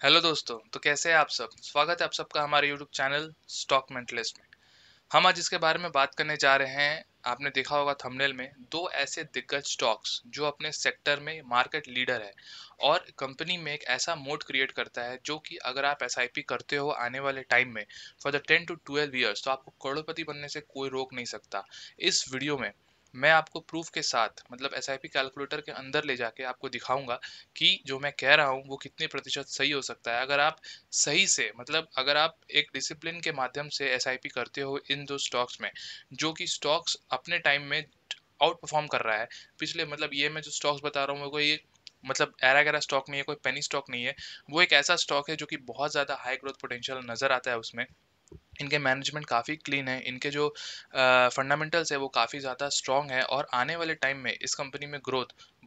Hello दोस्तों। तो कैसे हैं आप सब? स्वागत है आप सबका हमारे यूट्यूब चैनल स्टॉक मेंटलिस्ट में। हम आज इसके बारे में बात करने जा रहे हैं। आपने देखा होगा थंबनेल में दो ऐसे दिग्गज स्टॉक्स जो अपने सेक्टर में मार्केट लीडर है और कंपनी में एक ऐसा मोड क्रिएट करता है जो कि अगर आप एसआईपी करते हो आने वाले टाइम में फॉर द 10 to 12 ईयर्स तो आपको करोड़पति बनने से कोई रोक नहीं सकता। इस वीडियो में मैं आपको प्रूफ के साथ मतलब एसआईपी कैलकुलेटर के अंदर ले जाके आपको दिखाऊंगा कि जो मैं कह रहा हूँ वो कितने प्रतिशत सही हो सकता है अगर आप सही से मतलब अगर आप एक डिसिप्लिन के माध्यम से एसआईपी करते हो इन दो स्टॉक्स में जो कि स्टॉक्स अपने टाइम में आउट परफॉर्म कर रहा है। पिछले मतलब ये मैं जो स्टॉक्स बता रहा हूँ वो कोई मतलब एरा गैरा स्टॉक नहीं है, कोई पेनी स्टॉक नहीं है। वो एक ऐसा स्टॉक है जो कि बहुत ज़्यादा हाई ग्रोथ पोटेंशियल नज़र आता है उसमें। इनके मैनेजमेंट काफ़ी क्लीन है, इनके जो फंडामेंटल्स है वो काफ़ी ज़्यादा स्ट्रॉन्ग है और आने वाले टाइम में इस कंपनी में ग्रोथ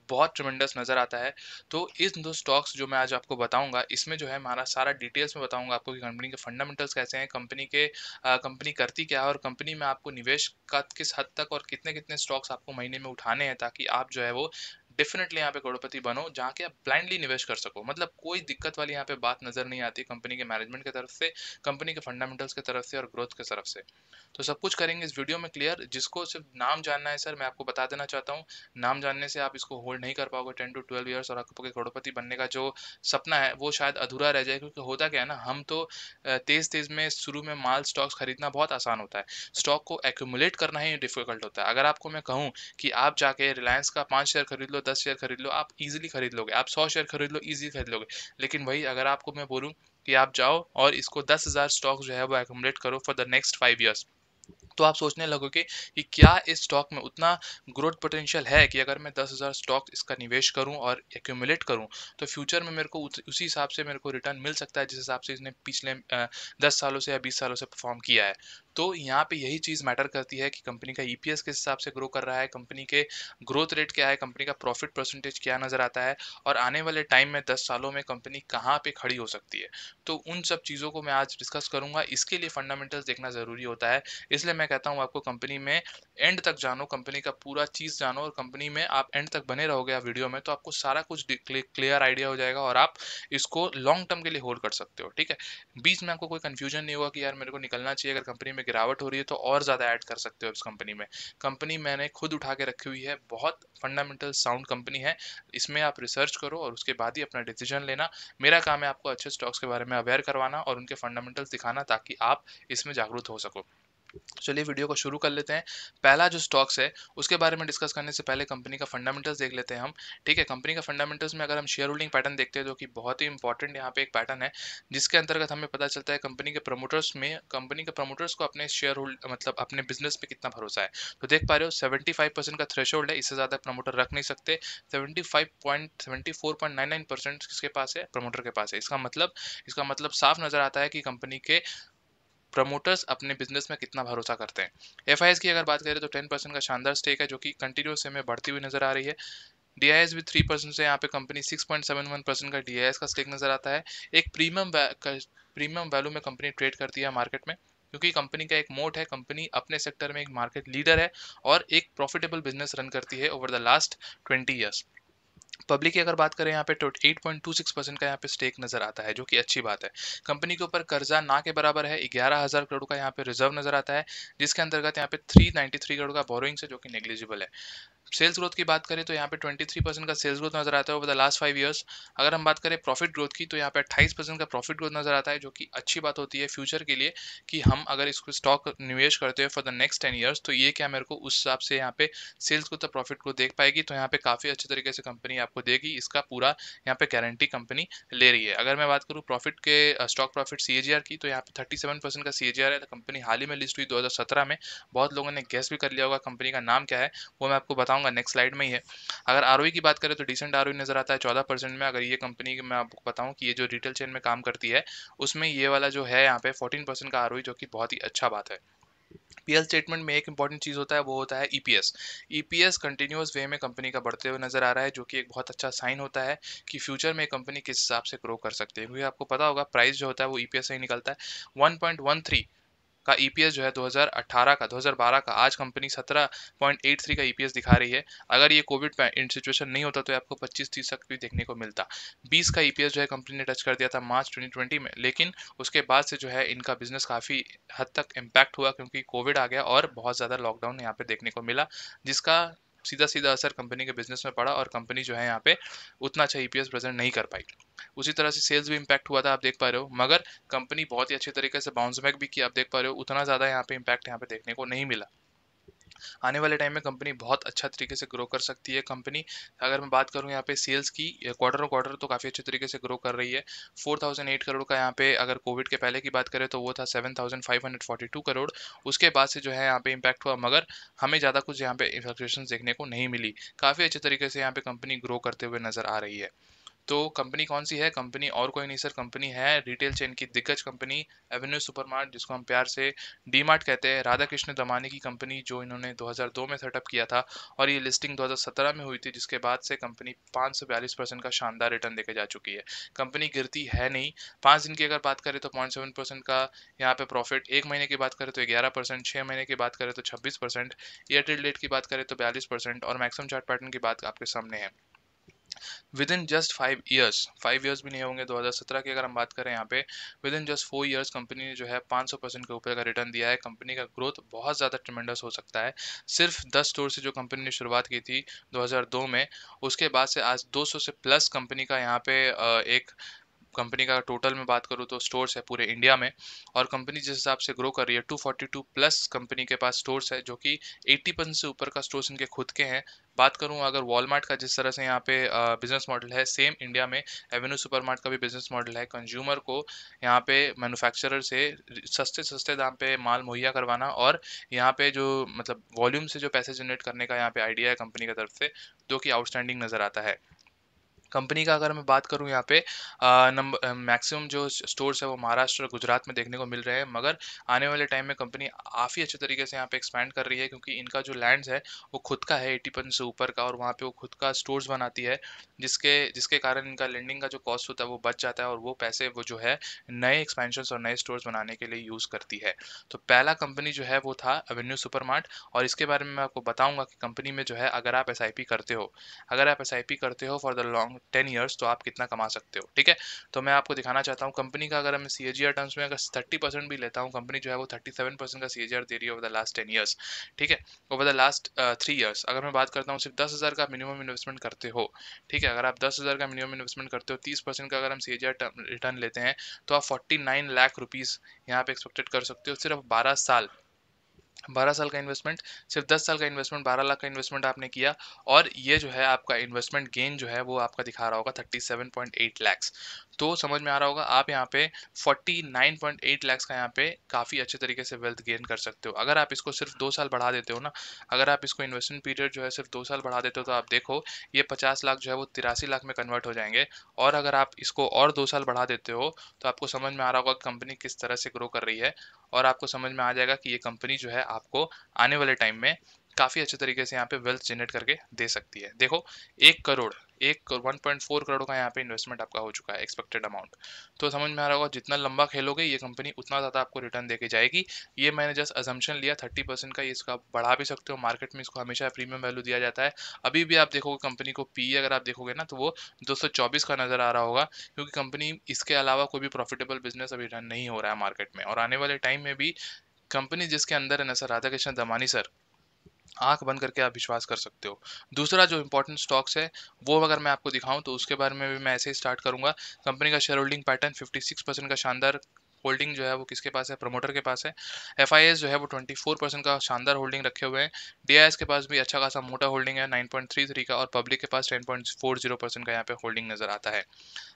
बहुत ट्रमेंडस नज़र आता है। तो इन दो स्टॉक्स जो मैं आज आपको बताऊंगा इसमें जो है हमारा सारा डिटेल्स में बताऊंगा आपको कि कंपनी के फंडामेंटल्स कैसे हैं, कंपनी करती क्या है और कंपनी में आपको निवेश का किस हद तक और कितने कितने स्टॉक्स आपको महीने में उठाने हैं ताकि आप जो है वो डेफिनेटली यहाँ पे करोड़पति बनो जहाँ के आप ब्लाइंडली निवेश कर सको। मतलब कोई दिक्कत वाली यहाँ पे बात नज़र नहीं आती कंपनी के मैनेजमेंट की तरफ से, कंपनी के फंडामेंटल्स की तरफ से और ग्रोथ की तरफ से। तो सब कुछ करेंगे इस वीडियो में क्लियर। जिसको सिर्फ नाम जानना है सर मैं आपको बता देना चाहता हूँ, नाम जानने से आप इसको होल्ड नहीं कर पाओगे 10 to 12 ईयर्स और आपके करोड़पति बनने का जो सपना है वो शायद अधूरा रह जाए। क्योंकि होता क्या है ना, हम तो तेज तेज में शुरू में माल स्टॉक्स खरीदना बहुत आसान होता है, स्टॉक को एक्यूमुलेट करना ही डिफिकल्ट होता है। अगर आपको मैं कहूँ कि आप जाके रिलायंस का 5 शेयर खरीद लो, 10 शेयर खरीद लो, आप इजीली खरीद लोगे, आप 100 शेयर खरीद लो इजीली खरीद लोगे। लेकिन वही अगर आपको मैं बोलूँ कि आप जाओ और इसको 10,000 स्टॉक जो है वो एक्यूमुलेट करो फॉर द नेक्स्ट 5 ईयर्स, तो आप सोचने लगोगे कि क्या इस स्टॉक में उतना ग्रोथ पोटेंशियल है कि अगर मैं 10,000 स्टॉक इसका निवेश करूं और एक्यूमुलेट करूं तो फ्यूचर में मेरे को उसी हिसाब से मेरे को रिटर्न मिल सकता है जिस हिसाब से इसने पिछले 10 सालों से या 20 सालों से परफॉर्म किया है। तो यहाँ पे यही चीज़ मैटर करती है कि कंपनी का ईपीएस किस हिसाब से ग्रो कर रहा है, कंपनी के ग्रोथ रेट क्या है, कंपनी का प्रॉफिट परसेंटेज क्या नज़र आता है और आने वाले टाइम में 10 सालों में कंपनी कहाँ पे खड़ी हो सकती है। तो उन सब चीज़ों को मैं आज डिस्कस करूंगा। इसके लिए फंडामेंटल्स देखना ज़रूरी होता है। इसलिए मैं कहता हूँ आपको कंपनी में एंड तक जानो, कंपनी का पूरा चीज़ जानो और कंपनी में आप एंड तक बने रहोगे आप वीडियो में तो आपको सारा कुछ क्लियर आइडिया हो जाएगा और आप इसको लॉन्ग टर्म के लिए होल्ड कर सकते हो। ठीक है, बीच में आपको कोई कंफ्यूजन नहीं होगा कि यार मेरे को निकलना चाहिए, अगर कंपनी में गिरावट हो रही है तो और ज़्यादा ऐड कर सकते हो इस कंपनी में। कंपनी मैंने खुद उठा के रखी हुई है, बहुत फंडामेंटल साउंड कंपनी है। इसमें आप रिसर्च करो और उसके बाद ही अपना डिसीजन लेना। मेरा काम है आपको अच्छे स्टॉक्स के बारे में अवेयर करवाना और उनके फंडामेंटल्स दिखाना ताकि आप इसमें जागरूक हो सको। चलिए वीडियो को शुरू कर लेते हैं। पहला जो स्टॉक्स है उसके बारे में डिस्कस करने से पहले कंपनी का फंडामेंटल्स देख लेते हैं हम। ठीक है, कंपनी का फंडामेंटल्स में अगर हम शेयर होल्डिंग पैटर्न देखते हैं जो कि बहुत ही इंपॉर्टेंट यहाँ पे एक पैटर्न है जिसके अंतर्गत हमें पता चलता है कंपनी के प्रमोटर्स को अपने शेयर होल्ड मतलब अपने बिजनेस पे कितना भरोसा है। तो देख पा रहे हो 75% का थ्रेश है, इससे ज़्यादा प्रमोटर रख नहीं सकते। 74.99% किसके पास है? प्रमोटर के पास है। इसका मतलब साफ नजर आता है कि कंपनी के प्रमोटर्स अपने बिजनेस में कितना भरोसा करते हैं। एफआईएस की अगर बात करें तो 10% का शानदार स्टेक है जो कि कंटिन्यूस में बढ़ती हुई नजर आ रही है। डीआईएस भी 3% से यहाँ पे कंपनी 6.71% का डीआईएस का स्टेक नजर आता है। एक प्रीमियम वैल्यू में कंपनी ट्रेड करती है मार्केट में क्योंकि कंपनी का एक मोट है, कंपनी अपने सेक्टर में एक मार्केट लीडर है और एक प्रॉफिटेबल बिजनेस रन करती है over the last 20 years. Public की अगर बात करें यहाँ पे 8.26% का यहाँ पे स्टेक नजर आता है जो कि अच्छी बात है। कंपनी के ऊपर कर्जा ना के बराबर है, 11,000 करोड़ का यहाँ पे रिजर्व नजर आता है जिसके अंतर्गत यहाँ पे 393 करोड़ का बोरोइंग है जो कि नेग्लिजिबल है। सेल्स ग्रोथ की बात करें तो यहाँ पे 23% का सेल्स ग्रोथ नजर आता है ओवर द लास्ट 5 ईयर्स। अगर हम बात करें प्रॉफिट ग्रोथ की तो यहाँ पे 28% का प्रॉफिट ग्रोथ नजर आता है जो कि अच्छी बात होती है फ्यूचर के लिए कि हम अगर इसको स्टॉक निवेश करते हैं फॉर द नेक्स्ट 10 ईयर्स तो ये क्या मेरे को उस हिसाब से यहाँ पे सेल्स ग्रोथ और प्रॉफिट को देख पाएगी। तो यहाँ पे काफी अच्छे तरीके से कंपनी आपको देगी, इसका पूरा यहाँ पे गारंटी कंपनी ले रही है। अगर मैं बात करूँ प्रॉफिट के स्टॉक प्रॉफिट सीएजीआर की तो यहाँ पे 37% का सीएजीआर है। कंपनी हाल ही में लिस्ट हुई 2017 में। बहुत लोगों ने गेस भी कर लिया होगा कंपनी का नाम क्या है, वो मैं आपको बताऊंगा नेक्स्ट स्लाइड में ही है। अगर आरओई की बात करें तो डिसेंट आरओई नजर आता है 14% में। अगर ये कंपनी मैं आपको बताऊं कि ये जो रिटेल चेन में काम करती है उसमें ये वाला जो है यहाँ पे 14% का आरओई जो कि बहुत ही अच्छा बात है। पीएल स्टेटमेंट में एक इंपॉर्टेंट चीज होता है वो होता है ईपीएस। ईपीएस कंटिन्यूअस वे में कंपनी का बढ़ते हुए नजर आ रहा है जो कि एक बहुत अच्छा साइन होता है कि फ्यूचर में कंपनी किस हिसाब से ग्रो कर सकती है। क्योंकि आपको पता होगा प्राइस जो होता है वो ईपीएस से ही निकलता है। 1.13 का ईपीएस जो है 2012 का आज कंपनी 17.83 का ईपीएस दिखा रही है। अगर ये कोविड सिचुएशन नहीं होता तो आपको 25-30 तक भी देखने को मिलता। 20 का ईपीएस जो है कंपनी ने टच कर दिया था मार्च 2020 में, लेकिन उसके बाद से जो है इनका बिजनेस काफ़ी हद तक इम्पैक्ट हुआ क्योंकि कोविड आ गया और बहुत ज़्यादा लॉकडाउन यहाँ पे देखने को मिला, जिसका सीधा सीधा असर कंपनी के बिजनेस में पड़ा और कंपनी जो है यहाँ पे उतना अच्छा ईपीएस प्रेजेंट नहीं कर पाई। उसी तरह से सेल्स भी इम्पैक्ट हुआ था, आप देख पा रहे हो, मगर कंपनी बहुत ही अच्छे तरीके से बाउंस बैक भी किया। आप देख पा रहे हो उतना ज़्यादा यहाँ पे इम्पैक्ट यहाँ पे देखने को नहीं मिला। आने वाले टाइम में कंपनी बहुत अच्छा तरीके से ग्रो कर सकती है। कंपनी अगर मैं बात करूँ यहाँ पे सेल्स की, क्वार्टर क्वार्टर तो काफ़ी अच्छे तरीके से ग्रो कर रही है। 4008 करोड़ का यहाँ पे अगर कोविड के पहले की बात करें तो वो था 7542 करोड़। उसके बाद से जो है यहाँ पे इम्पैक्ट हुआ, मगर हमें ज़्यादा कुछ यहाँ पे फ्लक्चुएशन देखने को नहीं मिली। काफ़ी अच्छे तरीके से यहाँ पे कंपनी ग्रो करते हुए नजर आ रही है। तो कंपनी कौन सी है? कंपनी और कोई नहीं सर, कंपनी है रिटेल चेन की दिग्गज कंपनी एवेन्यू सुपरमार्ट, जिसको हम प्यार से डीमार्ट कहते हैं। राधा कृष्ण दमानी की कंपनी, जो इन्होंने 2002 में सेटअप किया था और ये लिस्टिंग 2017 में हुई थी, जिसके बाद से कंपनी 542% का शानदार रिटर्न देके जा चुकी है। कंपनी गिरती है नहीं। 5 दिन की अगर बात करें तो 0.7% का यहाँ पे प्रॉफिट, 1 महीने की बात करें तो 11%, 6 महीने की बात करें तो 26%, ईयर टिल डेट की बात करें तो 42% और मैक्सिमम चार्ट पैटर्न की बात आपके सामने है। विद इन जस्ट 5 ईयर्स भी नहीं होंगे 2017 की अगर हम बात करें यहाँ पे, with in just 4 years company ने जो है 500% के ऊपर का रिटर्न दिया है। कंपनी का ग्रोथ बहुत ज़्यादा ट्रिमेंडस हो सकता है। सिर्फ 10 स्टोर से जो कंपनी ने शुरुआत की थी 2002 में, उसके बाद से आज 200 से प्लस कंपनी का यहाँ पे एक कंपनी का टोटल में बात करूँ तो स्टोर्स है पूरे इंडिया में। और कंपनी जिस हिसाब से ग्रो कर रही है, 242 प्लस कंपनी के पास स्टोर्स है, जो कि 80% से ऊपर का स्टोर्स इनके खुद के हैं। बात करूं अगर वॉलमार्ट का, जिस तरह से यहाँ पे बिजनेस मॉडल है, सेम इंडिया में एवेन्यू सुपरमार्ट का भी बिजनेस मॉडल है। कंज्यूमर को यहाँ पे मैन्युफैक्चरर से सस्ते सस्ते दाम पे माल मुहैया करवाना और यहाँ पे जो मतलब वॉल्यूम से जो पैसे जनरेट करने का यहाँ पे आइडिया है कंपनी की तरफ से, जो कि आउटस्टैंडिंग नज़र आता है। कंपनी का अगर मैं बात करूं यहाँ पे नंबर मैक्सिमम जो स्टोर्स है वो महाराष्ट्र और गुजरात में देखने को मिल रहे हैं, मगर आने वाले टाइम में कंपनी काफ़ी अच्छे तरीके से यहाँ पे एक्सपैंड कर रही है क्योंकि इनका जो लैंड्स है वो खुद का है 80% से ऊपर का, और वहाँ पे वो खुद का स्टोर्स बनाती है, जिसके जिसके कारण इनका लेंडिंग का जो कॉस्ट होता है वो बच जाता है और वो पैसे वो जो है नए एक्सपेंशन और नए स्टोर्स बनाने के लिए यूज़ करती है। तो पहला कंपनी जो है वो था एवेन्यू सुपरमार्ट, और इसके बारे में मैं आपको बताऊंगा कि कंपनी में जो है अगर आप एसआईपी करते हो, अगर आप एसआईपी करते हो फॉर द लॉन्ग 10 ईयर्स, तो आप कितना कमा सकते हो। ठीक है, तो मैं आपको दिखाना चाहता हूँ कंपनी का, अगर मैं सीएजीआर टर्म्स में अगर 30% भी लेता हूँ, कंपनी जो है वो 37% का सीएजीआर दे रही है ओवर द लास्ट 10 ईयर्स। ठीक है, ओवर द लास्ट 3 ईयर्स अगर मैं बात करता हूँ, सिर्फ 10,000 का मिनिमम इन्वेस्टमेंट करते हो। ठीक है, अगर आप 10,000 का मिनिमम इन्वेस्टमेंट करते हो, 30% का अगर हम सीएजीआर रिटर्न लेते हैं, तो आप 49 लाख रुपीज़ यहाँ पे एक्सपेक्टेड कर सकते हो। सिर्फ 12 साल का इन्वेस्टमेंट, सिर्फ 10 साल का इन्वेस्टमेंट, 12 लाख का इन्वेस्टमेंट आपने किया, और ये जो है आपका इन्वेस्टमेंट गेन जो है वो आपका दिखा रहा होगा 37.8 लैक्स। तो समझ में आ रहा होगा आप यहाँ पे 49.8 लैक्स का यहाँ पे काफ़ी अच्छे तरीके से वेल्थ गेन कर सकते हो। अगर आप इसको सिर्फ 2 साल बढ़ा देते हो ना, अगर आप इसको इन्वेस्टमेंट पीरियड जो है सिर्फ 2 साल बढ़ा देते हो, तो आप देखो ये 50 लाख जो है वो 83 लाख में कन्वर्ट हो जाएंगे। और अगर आप इसको और 2 साल बढ़ा देते हो, तो आपको समझ में आ रहा होगा कंपनी किस तरह से ग्रो कर रही है, और आपको समझ में आ जाएगा कि ये कंपनी जो है आपको आने वाले टाइम में काफ़ी अच्छे तरीके से यहाँ पे वेल्थ जनरेट करके दे सकती है। देखो, 1 करोड़, 1.4 करोड़ का यहाँ पे इन्वेस्टमेंट आपका हो चुका है एक्सपेक्टेड अमाउंट। तो समझ में आ रहा होगा जितना लंबा खेलोगे ये कंपनी उतना ज़्यादा आपको रिटर्न देके जाएगी। ये मैंने जस्ट अजम्पशन लिया 30% का, ये इसका आप बढ़ा भी सकते हो, मार्केट में इसको हमेशा प्रीमियम वैल्यू दिया जाता है। अभी भी आप देखोगे कंपनी को पीई अगर आप देखोगे ना, तो वो 224 का नज़र आ रहा होगा, क्योंकि कंपनी इसके अलावा कोई भी प्रॉफिटेबल बिजनेस अभी रन नहीं हो रहा है मार्केट में। और आने वाले टाइम में भी कंपनी जिसके अंदर है ना सर, राधा कृष्ण दमानी सर, आंख बंद करके आप विश्वास कर सकते हो। दूसरा जो इंपॉर्टेंट स्टॉक्स है वो अगर मैं आपको दिखाऊं, तो उसके बारे में भी मैं ऐसे ही स्टार्ट करूंगा। कंपनी का शेयर होल्डिंग पैटर्न 56% का शानदार होल्डिंग जो है वो किसके पास है? प्रमोटर के पास है। एफ जो है वो 24% का शानदार होल्डिंग रखे हुए हैं। डीआईएस के पास भी अच्छा खासा मोटा होल्डिंग है 9.33 का, और पब्लिक के पास 10.40% का यहाँ पे होल्डिंग नजर आता है।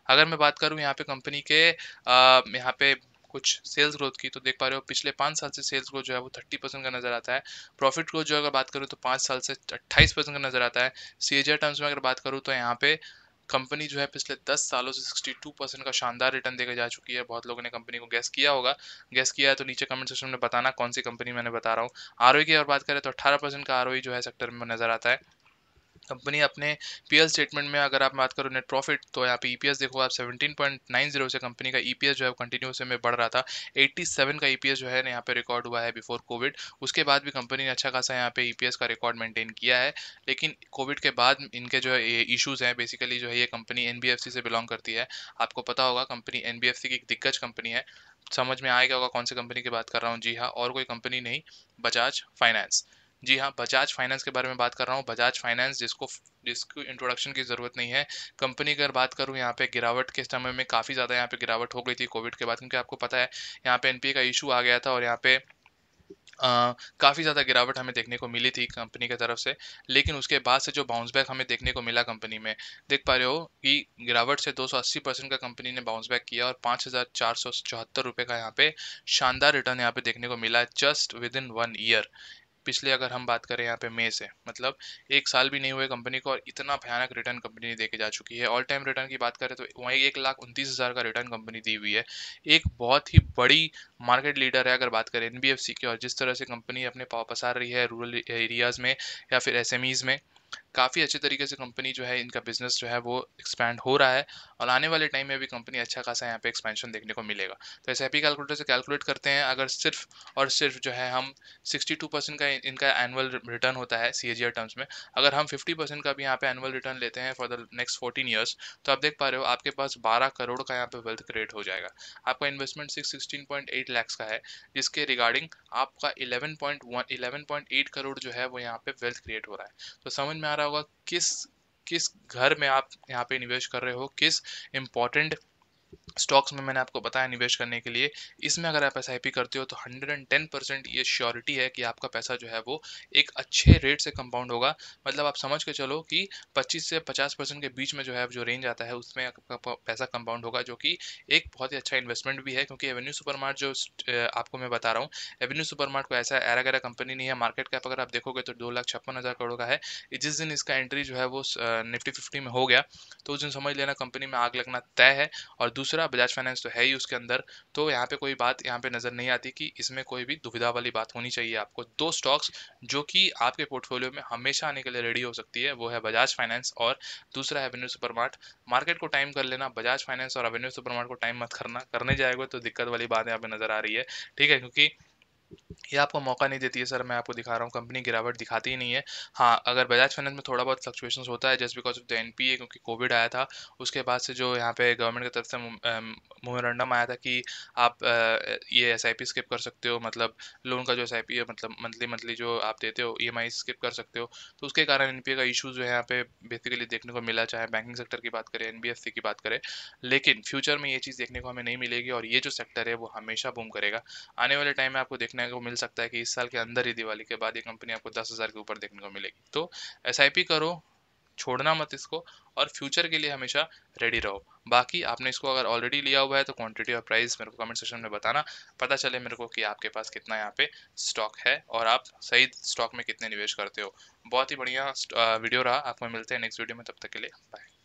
अगर मैं बात करूं यहाँ पे कंपनी के यहाँ पे कुछ सेल्स ग्रोथ की, तो देख पा रहे हो पिछले 5 साल से सेल्स ग्रोथ जो है वो 30% का नजर आता है। प्रॉफिट ग्रोथ जो अगर बात करूँ तो 5 साल से 28% का नजर आता है। सीएजीआर टर्म्स में अगर बात करूँ तो यहाँ पे कंपनी जो है पिछले 10 सालों से 62% का शानदार रिटर्न देकर जा चुकी है। बहुत लोगों ने कंपनी को गैस किया होगा, गैस किया है तो नीचे कमेंट सेक्शन में बताना कौन सी कंपनी मैंने बता रहा हूँ। आरओई की अगर बात करें तो 18% का आरओई जो है सेक्टर में नजर आता है। कंपनी अपने पीएल स्टेटमेंट में अगर आप बात करो नेट प्रॉफिट, तो यहाँ पे ईपीएस देखो आप 17.90 से कंपनी का ईपीएस जो है कंटिन्यूस में बढ़ रहा था। 87 का ईपीएस जो है यहाँ पे रिकॉर्ड हुआ है बिफोर कोविड। उसके बाद भी कंपनी ने अच्छा खासा यहाँ पे ईपीएस का रिकॉर्ड मेंटेन किया है। लेकिन कोविड के बाद इनके जो है इश्यूज हैं, बेसिकली जो है ये कंपनी एनबीएफसी से बिलोंग करती है। आपको पता होगा कंपनी एनबीएफसी की एक दिग्गज कंपनी है। समझ में आएगा होगा कौन सी कंपनी की बात कर रहा हूँ। जी हाँ, और कोई कंपनी नहीं, बजाज फाइनेंस। जी हाँ, बजाज फाइनेंस के बारे में बात कर रहा हूँ। बजाज फाइनेंस जिसको इंट्रोडक्शन की ज़रूरत नहीं है। कंपनी की अगर बात करूँ, यहाँ पे गिरावट के समय में काफ़ी ज़्यादा यहाँ पे गिरावट हो गई थी कोविड के बाद, क्योंकि आपको पता है यहाँ पे एनपीए का इशू आ गया था और यहाँ पे काफ़ी ज़्यादा गिरावट हमें देखने को मिली थी कंपनी की तरफ से। लेकिन उसके बाद से जो बाउंस बैक हमें देखने को मिला कंपनी में, देख पा रहे हो कि गिरावट से 280% का कंपनी ने बाउंस बैक किया और 5,474 रुपये का यहाँ पे शानदार रिटर्न यहाँ पे देखने को मिला जस्ट विद इन 1 ईयर। पिछले अगर हम बात करें यहाँ पे मई से, मतलब 1 साल भी नहीं हुए कंपनी को और इतना भयानक रिटर्न कंपनी देके जा चुकी है। ऑल टाइम रिटर्न की बात करें तो वहीं 1,29,000 का रिटर्न कंपनी दी हुई है। एक बहुत ही बड़ी मार्केट लीडर है अगर बात करें एनबीएफसी की। और जिस तरह से कंपनी अपने पाँव पसार रही है रूरल एरियाज में या फिर एसएमईज में, काफ़ी अच्छे तरीके से कंपनी जो है इनका बिजनेस जो है वो एक्सपैंड हो रहा है। और आने वाले टाइम में भी कंपनी अच्छा खासा यहाँ पे एक्सपेंशन देखने को मिलेगा। तो एस आई पी कैलकुलेटर से कैलकुलेट करते हैं, अगर सिर्फ और सिर्फ जो है हम 62% का इनका एनुअल रिटर्न होता है सीएजीआर टर्म्स में। अगर हम 50% का भी यहाँ पे एनुअल रिटर्न लेते हैं फॉर द नेक्स्ट 14 ईयर्स, तो आप देख पा रहे हो आपके पास 12 करोड़ का यहाँ पे वेल्थ क्रिएट हो जाएगा। आपका इन्वेस्टमेंट 16.8 लैक्स का है, जिसके रिगार्डिंग आपका 11.8 करोड़ जो है वो यहाँ पे वेल्थ क्रिएट हो रहा है। तो समझ में आ रहा होगा किस किस घर में आप यहाँ पे निवेश कर रहे हो, किस इंपॉर्टेंट स्टॉक्स में मैंने आपको बताया निवेश करने के लिए। इसमें अगर आप एसआईपी करते हो तो 110% ये श्योरिटी है कि आपका पैसा जो है वो एक अच्छे रेट से कंपाउंड होगा। मतलब आप समझ के चलो कि 25 से 50% के बीच में जो है जो रेंज आता है उसमें आपका पैसा कंपाउंड होगा, जो कि एक बहुत ही अच्छा इन्वेस्टमेंट भी है। क्योंकि एवेन्यू सुपरमार्ट जो आपको मैं बता रहा हूँ, एवेन्यू सुपरमार्ट को ऐसा एरा गैरा कंपनी नहीं है। मार्केट कैप अगर आप देखोगे तो 2,56,000 करोड़ का है। जिस दिन इसका एंट्री जो है वो निफ्टी 50 में हो गया, तो उस दिन समझ लेना कंपनी में आग लगना तय है। और दूसरा, बजाज फाइनेंस तो है ही उसके अंदर। तो यहाँ पे कोई बात यहाँ पे नज़र नहीं आती कि इसमें कोई भी दुविधा वाली बात होनी चाहिए। आपको दो स्टॉक्स जो कि आपके पोर्टफोलियो में हमेशा आने के लिए रेडी हो सकती है, वो है बजाज फाइनेंस और दूसरा है एवेन्यू सुपरमार्ट। मार्केट को टाइम कर लेना, बजाज फाइनेंस और एवेन्यू सुपरमार्ट को टाइम मत करना। करने जाएगा तो दिक्कत वाली बात यहाँ पे नज़र आ रही है। ठीक है, क्योंकि ये आपको मौका नहीं देती है। सर मैं आपको दिखा रहा हूँ कंपनी गिरावट दिखाती ही नहीं है। हाँ, अगर बजाज फाइनेंस में थोड़ा बहुत फ्लक्चुएशंस होता है just because of the NPA, क्योंकि कोविड आया था। उसके बाद से जो यहाँ पे गवर्नमेंट की तरफ से मेमोरेंडम आया था कि आप ये एसआईपी स्किप कर सकते हो, मतलब लोन का जो एसआईपी है, मतलब मंथली मंथली जो आप देते हो ईएमआई स्किप कर सकते हो। तो उसके कारण एनपीए का इशू जो है यहाँ पे बेसिकली देखने को मिला, चाहे बैंकिंग सेक्टर की बात करें, एनबीएफसी की बात करें। लेकिन फ्यूचर में ये चीज़ देखने को हमें नहीं मिलेगी और ये जो सेक्टर है वो हमेशा बूम करेगा। आने वाले टाइम में आपको देखने को मिल सकता है कि इस साल के अंदर ही दिवाली के बाद ये कंपनी आपको 10,000 के ऊपर देखने को मिलेगी। तो एसआईपी करो, छोड़ना मत इसको, और फ्यूचर के लिए हमेशा रेडी रहो। बाकी आपने इसको अगर ऑलरेडी लिया हुआ है तो क्वांटिटी और प्राइस मेरे को कमेंट सेक्शन में बताना, पता चले मेरे को कि आपके पास कितना यहाँ पे स्टॉक है और आप सही स्टॉक में कितने निवेश करते हो। बहुत ही बढ़िया वीडियो रहा। आपको मिलते हैं नेक्स्ट वीडियो में, तब तक के लिए बाय।